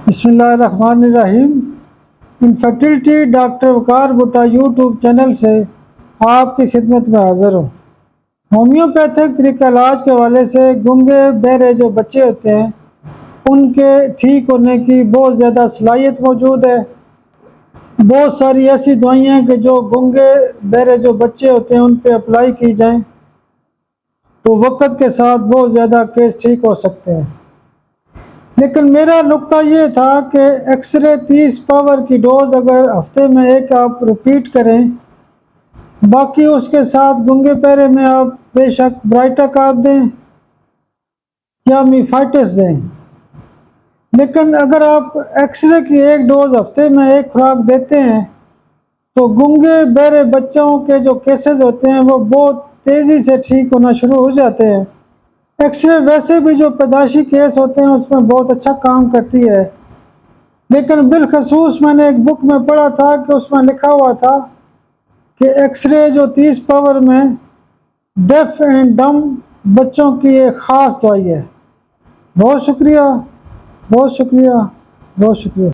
بسم اللہ الرحمن الرحیم۔ انفرٹیلٹی ڈاکٹر وقار بھٹا یوٹیوب چینل سے آپ کی خدمت میں حاضر ہوں۔ ہومیوپیتھک طریقہ علاج کے حوالے سے گنگے بہرے جو بچے ہوتے ہیں ان کے ٹھیک ہونے کی بہت زیادہ صلاحیت موجود ہے۔ بہت ساری ایسی دوائیاں ہیں کہ جو گنگے بہرے جو بچے ہوتے ہیں ان پہ اپلائی کی جائیں تو وقت کے ساتھ بہت زیادہ کیس ٹھیک ہو سکتے ہیں۔ لیکن میرا نقطہ یہ تھا کہ ایکس رے 30 پاور کی ڈوز اگر ہفتے میں ایک آپ ریپیٹ کریں، باقی اس کے ساتھ گنگے بہرے میں آپ بے شک برائٹک آپ دیں یا میفائٹس دیں، لیکن اگر آپ ایکس رے کی ایک ڈوز ہفتے میں ایک خوراک دیتے ہیں تو گنگے بہرے بچوں کے جو کیسز ہوتے ہیں وہ بہت تیزی سے ٹھیک ہونا شروع ہو جاتے ہیں۔ ایکس رے ویسے بھی جو پیدائشی کیس ہوتے ہیں اس میں بہت اچھا کام کرتی ہے، لیکن بالخصوص میں نے ایک بک میں پڑھا تھا کہ اس میں لکھا ہوا تھا کہ ایکس رے جو 30 پاور میں ڈیف اینڈ ڈم بچوں کی ایک خاص دوائی ہے۔ بہت شکریہ، بہت شکریہ، بہت شکریہ۔